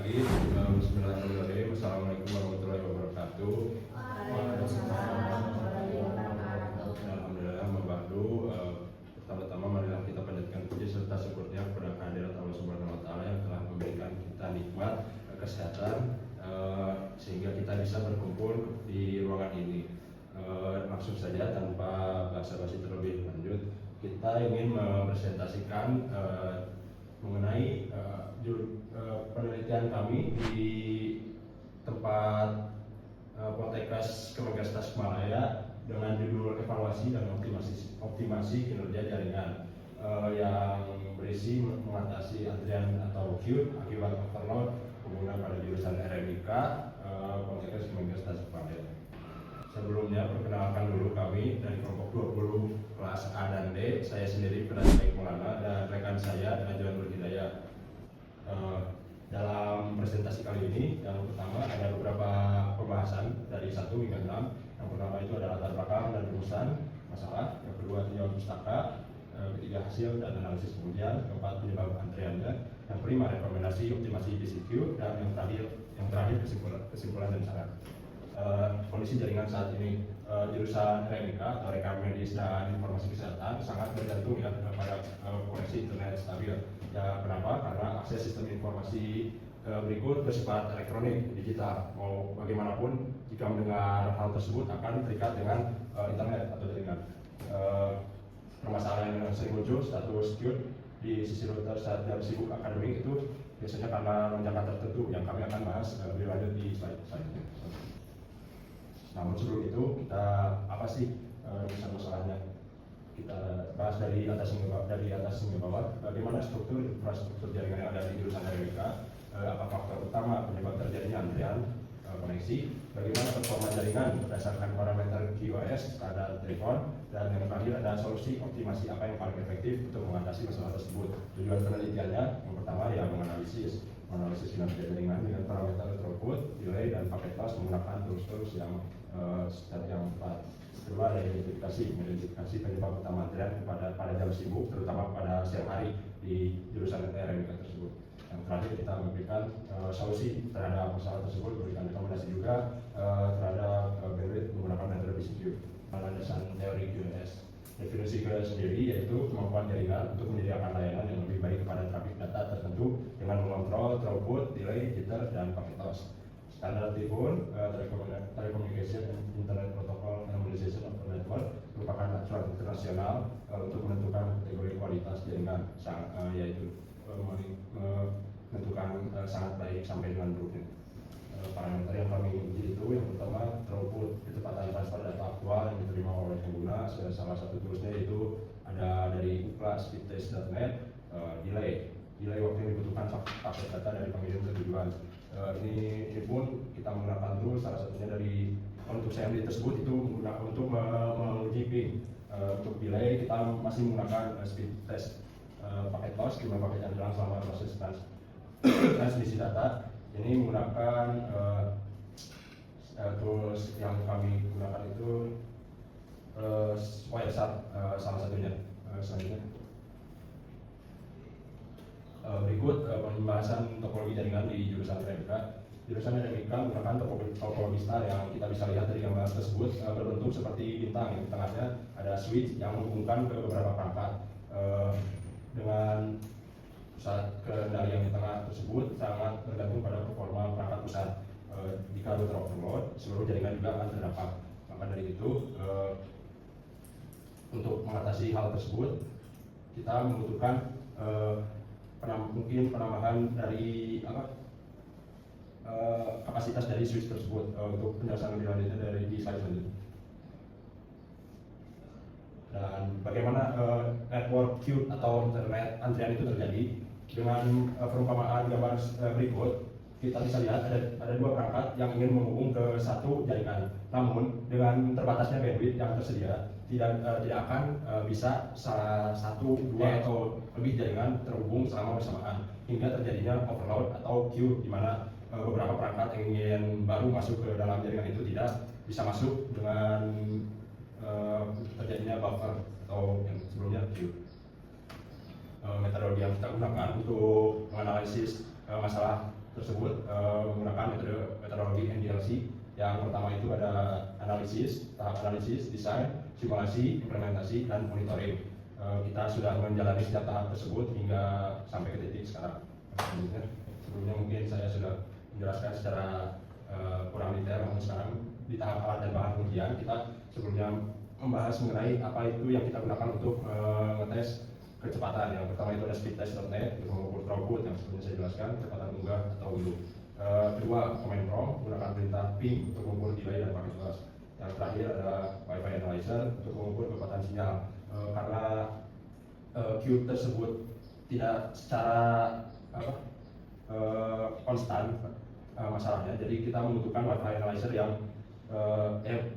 lagi. Bismillahirrahmanirrahim. Assalamualaikum warahmatullahi wabarakatuh. Alhamdulillah, membantu. Pertama-tama marilah kita panjatkan puji serta syukurnya kepada kehadirat Allah Subhanahu Wa Taala yang telah memberikan kita nikmat kesehatan sehingga kita bisa berkumpul di ruangan ini. Langsung saja tanpa basa-basi terlebih lanjut, kita ingin mempresentasikan mengenai penelitian kami di tempat Poltekkes Kemenkes Tasikmalaya dengan judul evaluasi dan optimasi kinerja jaringan yang berisi mengatasi antrian atau queue akibat overload pengguna pada jurusan RMIK Poltekkes Kemenkes Tasikmalaya. Sebelumnya perkenalkan dulu kami dari kelompok 20 kelas A dan D. Saya sendiri Pedas Baik Maulana dan rekan saya Najwan Nurhidayat. Dalam presentasi kali ini yang pertama ada beberapa pembahasan dari 1 hingga 6. Yang pertama itu adalah latar belakang dan rumusan masalah. Yang kedua tinjauan pustaka. Ketiga hasil dan analisis kemudian. Keempat penyebab antriannya. Yang kelima rekomendasi optimasi PCQ dan yang terakhir kesimpulan dan saran. Kondisi jaringan saat ini jurusan RMIK atau Rekam Medis dan Informasi Kesehatan sangat bergantung ya pada koneksi internet stabil. Ya, kenapa? Karena akses sistem informasi berikut bersifat elektronik digital. Mau bagaimanapun jika mendengar hal tersebut akan terikat dengan internet atau jaringan. Permasalahan yang sering muncul status queue di sisi router saat jam sibuk akademik itu biasanya karena lonjakan tertentu yang kami akan bahas lebih lanjut di slide selanjutnya. Namun sebelum itu kita apa sih masalahnya? Kita bahas dari atas hingga bawah. Bagaimana struktur infrastruktur jaringan yang ada di jurusan RMIK? Apa faktor utama penyebab terjadinya antrian koneksi? Bagaimana performa jaringan berdasarkan parameter QoS standar telepon? Dan yang terakhir ada solusi optimasi apa yang paling efektif untuk mengatasi masalah tersebut. Tujuan penelitiannya yang pertama ya menganalisis kinerja jaringan dengan parameter throughput, delay, dan paket loss menggunakan tools yang tepat. Kedua ada identifikasi penyebab utama antrian pada jam sibuk, terutama pada siang hari di jurusan RMIK tersebut. Yang terakhir kita memberikan solusi terhadap masalah tersebut, memberikan rekomendasi juga terhadap bandwidth menggunakan metode PCQ. Landasan teori QoS. Definisi QoS sendiri yaitu kemampuan jaringan untuk menyediakan layanan yang lebih baik kepada trafik data tertentu dengan mengontrol throughput, delay, jitter, dan paket loss. Standar telepon, telecommunication and internet protocol normalization of the network merupakan aturan internasional untuk menentukan kategori kualitas jaringan, yaitu menentukan sangat baik sampai dengan buruknya. Parameter yang kami uji itu yang pertama throughput, kecepatan transfer data aktual yang diterima oleh pengguna. Salah satu toolsnya itu ada dari UCLA speedtest.net. Delay waktu yang dibutuhkan paket data dari pengirim ke tujuan. Ini pun kita menggunakan tool salah satunya dari untuk CMD tersebut itu untuk menguji ping. Untuk delay kita masih menggunakan speed test. Paket loss jumlah paket yang hilang selama proses transmisi data. Ini menggunakan tools yang kami gunakan itu Wireshark salah satunya. Selanjutnya berikut pembahasan topologi jaringan di jurusan RMIK. Jurusan RMIK menggunakan topologi star yang kita bisa lihat dari gambar tersebut berbentuk seperti bintang. Yang di tengahnya ada switch yang menghubungkan ke beberapa perangkat. Dengan pusat kendali yang di tengah tersebut sangat bergantung pada performa perangkat pusat. Jika router overload, seluruh jaringan juga akan terdampak. Maka dari itu, untuk mengatasi hal tersebut, kita membutuhkan mungkin penambahan dari kapasitas dari switch tersebut. Untuk penjelasan lebih lanjutnya dari di slide selanjutnya. Dan bagaimana network queue atau internet antrian itu terjadi? Dengan perumpamaan gambar berikut, kita bisa lihat ada dua perangkat yang ingin menghubung ke satu jaringan. Namun dengan terbatasnya bandwidth yang tersedia, tidak akan bisa salah satu, dua atau lebih jaringan terhubung selama bersamaan hingga terjadinya overload atau queue, di mana beberapa perangkat yang ingin baru masuk ke dalam jaringan itu tidak bisa masuk dengan terjadinya buffer atau yang sebelumnya queue. Metode yang kita gunakan untuk menganalisis masalah tersebut menggunakan metodologi NDLC. Yang pertama itu ada analisis, tahap analisis, desain, simulasi, implementasi, dan monitoring. Kita sudah menjalani setiap tahap tersebut hingga sampai ke titik sekarang. Sebelumnya mungkin saya sudah menjelaskan secara kurang detail, namun sekarang di tahap alat dan bahan pengujian kita sebelumnya membahas mengenai apa itu yang kita gunakan untuk ngetes kecepatan. Yang pertama itu ada speedtest.net untuk mengukur throughput yang sebelumnya saya jelaskan, kecepatan unggah atau unduh. Kedua, command prompt menggunakan perintah ping untuk mengukur delay dan packet loss. Yang terakhir ada Wi-Fi analyzer untuk mengukur kecepatan sinyal. Karena Qt tersebut tidak secara konstan masalahnya, jadi kita membutuhkan Wi-Fi analyzer yang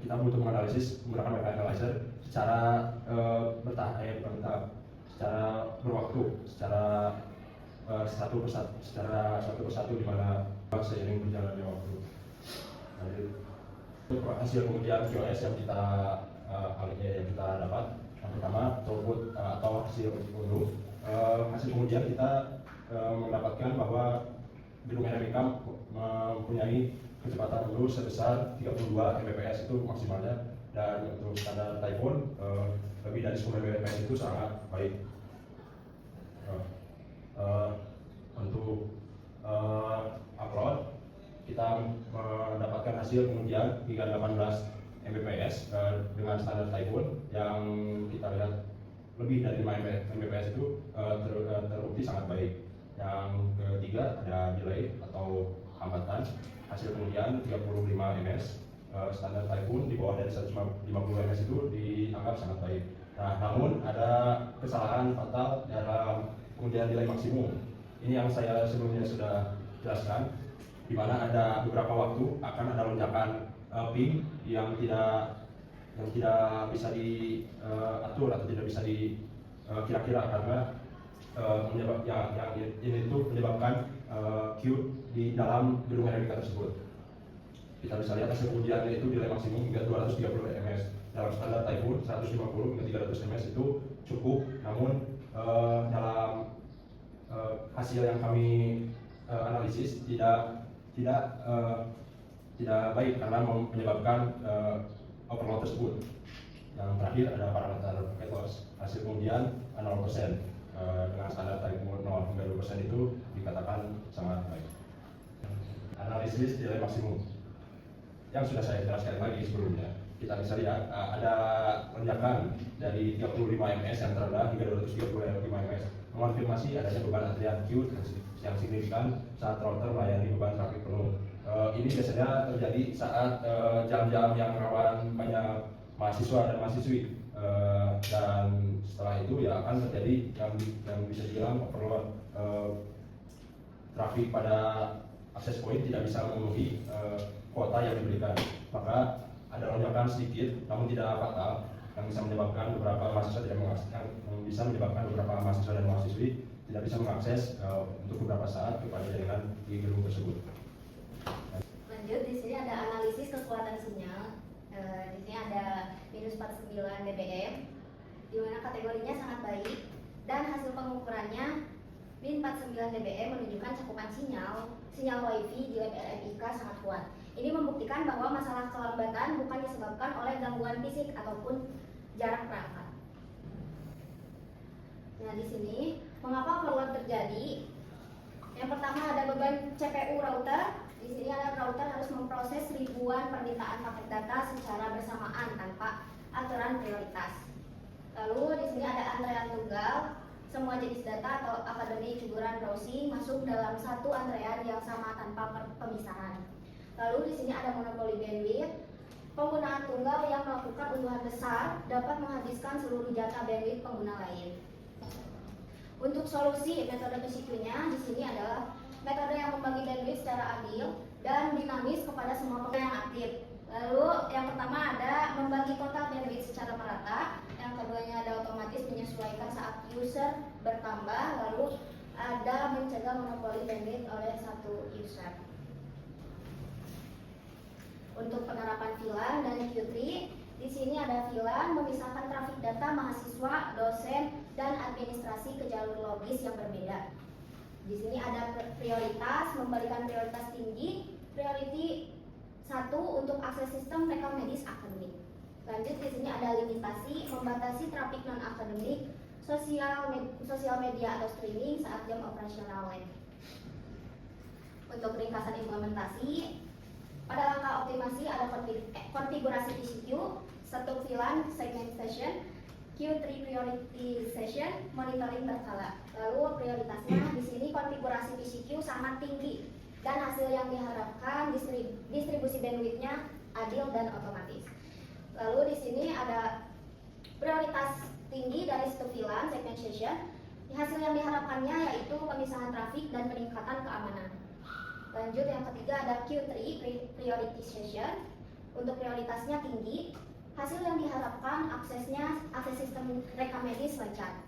kita butuh menganalisis menggunakan Wi-Fi analyzer secara bertahap, secara berwaktu, secara satu persatu di mana seiring berjalannya waktu. Untuk hasil kemudian QoS yang kita dapat, yang pertama throughput atau hasil unduh. Hasil kemudian kita mendapatkan bahwa gedung RMK mempunyai kecepatan unduh sebesar 32 Mbps itu maksimalnya, dan untuk standar Typhoon lebih dari 10 Mbps itu sangat baik. Untuk upload kita mendapatkan hasil kemudian hingga 18 Mbps dengan standar Typhoon yang kita lihat lebih dari 5 Mbps itu terbukti sangat baik. Yang ketiga ada delay atau hambatan, hasil kemudian 35 ms, standar Typhoon di bawah dari 150 ms itu dianggap sangat baik. Nah, namun ada kesalahan fatal dalam kemudian delay maksimum. Ini yang saya sebelumnya sudah jelaskan, di mana ada beberapa waktu akan ada lonjakan ping yang tidak bisa diatur atau tidak bisa dikira-kira, karena yang ini itu menyebabkan Qt di dalam gedung RMK tersebut. Kita bisa lihat hasil ujiannya itu delay maksimum hingga 230 ms. Dalam standar Typhoon 150 hingga 300 ms itu cukup, namun dalam hasil yang kami analisis tidak baik karena menyebabkan overload tersebut. Yang terakhir ada parameter packet loss, hasil kemudian 0%. Dengan standar Typhoon 0 hingga 2% itu dikatakan sangat baik. Analisis delay maksimum yang sudah saya jelaskan lagi sebelumnya, kita bisa lihat ada lonjakan dari 35 ms yang terendah hingga 235 ms, mengonfirmasi adanya beban antrian Qt yang signifikan saat router melayani beban trafik penuh. Ini biasanya terjadi saat jam-jam yang rawan banyak mahasiswa dan mahasiswi, dan setelah itu ya akan terjadi yang bisa dibilang overload. Trafik pada akses point tidak bisa memenuhi kuota yang diberikan, maka ada lonjakan sedikit namun tidak fatal yang bisa menyebabkan beberapa mahasiswa dan mahasiswi tidak bisa mengakses untuk beberapa saat kepada jaringan di gedung tersebut. Lanjut, di sini ada analisis kekuatan sinyal. Di sini ada minus 49 dBm, di mana kategorinya sangat baik, dan hasil pengukurannya min 49 dBm menunjukkan cakupan sinyal WiFi di lab RMIK sangat kuat. Ini membuktikan bahwa masalah kelambatan bukan disebabkan oleh gangguan fisik ataupun jarak perangkat. Nah, di sini mengapa overload terjadi? Yang pertama ada beban CPU router. Di sini ada router harus memproses ribuan permintaan paket data secara bersamaan tanpa aturan prioritas. Lalu di sini ada antrean tunggal. Semua jenis data atau akademi cuburan browsing masuk dalam satu antrean yang sama tanpa pemisahan. Lalu di sini ada monopoli bandwidth. Penggunaan tunggal yang melakukan unduhan besar dapat menghabiskan seluruh jatah bandwidth pengguna lain. Untuk solusi metode psikonya di sini adalah metode yang membagi bandwidth secara adil dan dinamis kepada semua pengguna yang aktif. Lalu yang pertama ada membagi total bandwidth secara merata. Yang keduanya ada otomatis menyesuaikan saat user bertambah. Lalu ada mencegah monopoli bandwidth oleh satu user. Untuk penerapan VLAN dan Qt, di sini ada VLAN memisahkan trafik data mahasiswa, dosen, dan administrasi ke jalur logis yang berbeda. Di sini ada prioritas, memberikan prioritas tinggi, priority 1 untuk akses sistem rekam medis akademik. Lanjut, di sini ada limitasi, membatasi trafik non akademik, sosial media atau streaming saat jam operasional lab. Untuk ringkasan implementasi, pada langkah optimasi ada konfigurasi PCQ, satu VLAN segmentation, Q3 prioritization, monitoring berkala. Lalu prioritasnya di sini konfigurasi PCQ sangat tinggi dan hasil yang diharapkan distribusi bandwidth-nya adil dan otomatis. Lalu di sini ada prioritas tinggi dari satu VLAN segmentation. Hasil yang diharapkannya yaitu pemisahan trafik dan peningkatan keamanan. Lanjut, yang ketiga ada Q3 prioritization. Untuk prioritasnya tinggi. Hasil yang diharapkan akses sistem rekam medis lancar.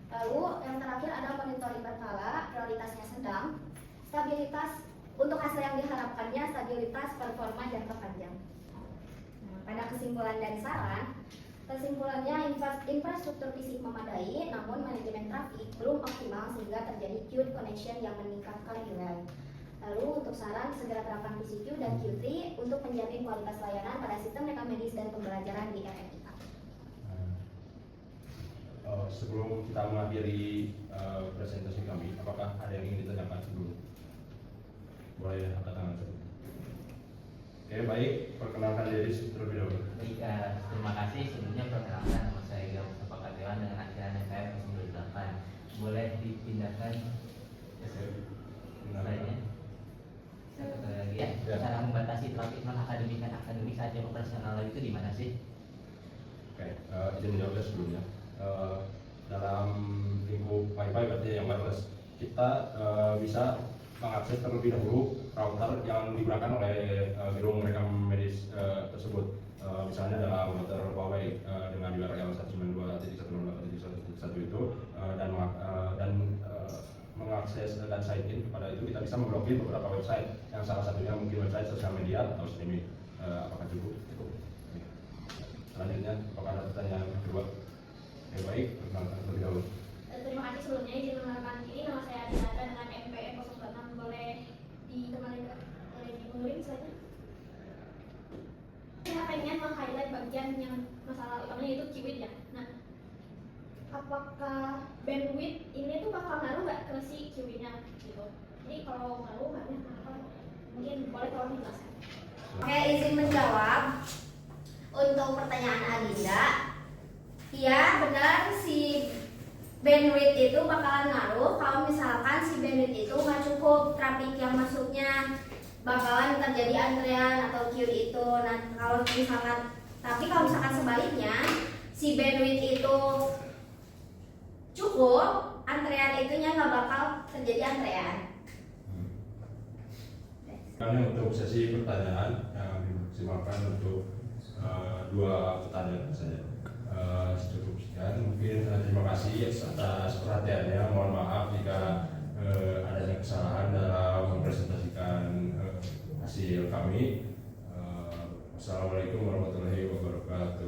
Lalu yang terakhir ada monitoring berkala, prioritasnya sedang. Stabilitas, untuk hasil yang diharapkannya stabilitas performa jangka panjang. Nah, pada kesimpulan dan saran, kesimpulannya infrastruktur fisik memadai, namun manajemen trafik belum optimal sehingga terjadi queued connection yang meningkatkan delay. Lalu untuk saran, segera terapkan PCQ dan Q3 untuk menjamin kualitas layanan pada sistem rekam medis dan pembelajaran di RMIK. Sebelum kita mengakhiri presentasi kami, apakah ada yang ingin ditanyakan sebelum? Boleh angkat tangan. Oke, baik, perkenalkan diri terlebih dahulu. Baik, terima kasih. Sebelumnya perkenalkan, nama saya Ilham Mustafa Katiwan dengan akhiran NKM 98. Boleh dipindahkan ke slide-nya. Satu lagi ya. Cara membatasi trafik non akademik dan akademik saat jam operasional itu di mana sih? Oke, izin menjawab sebelumnya. Dalam lingkup Wi-Fi berarti yang wireless, kita bisa mengakses terlebih dahulu router yang digunakan oleh gedung rekam medis tersebut. Misalnya dalam router Huawei dengan URL 192.168.1.1 itu dan mengakses dan sign in kepada itu kita bisa memblokir beberapa website yang salah satunya mungkin website sosial media atau streaming. Apakah cukup? Selanjutnya, apakah ada pertanyaan kedua? Ya, baik, perkenalkan terlebih dahulu. Terima kasih sebelumnya, izin mengenalkan diri, nama saya Adinata dengan MPM 046. Boleh ditemani dimundurin slide-nya? Saya pengen meng-highlight bagian yang masalah utamanya yaitu Q8 ya. Nah, apakah bandwidth ini tuh bakal ngaruh nggak ke si Q8-nya gitu? Jadi kalau ngaruh, mungkin boleh tolong dijelaskan. Oke, izin menjawab untuk pertanyaan Adinda. Iya, benar si bandwidth itu bakalan ngaruh kalau misalkan si bandwidth itu nggak cukup, traffic yang masuknya bakalan terjadi antrean atau queue itu. Nah, kalau misalkan sebaliknya si bandwidth itu cukup, antrean itunya nggak bakal terjadi antrean. Karena untuk sesi pertanyaan yang dimaksimalkan untuk dua pertanyaan saja. Cukup sekian. Mungkin terima kasih atas perhatiannya. Mohon maaf jika adanya kesalahan dalam mempresentasikan hasil kami. Wassalamualaikum warahmatullahi wabarakatuh.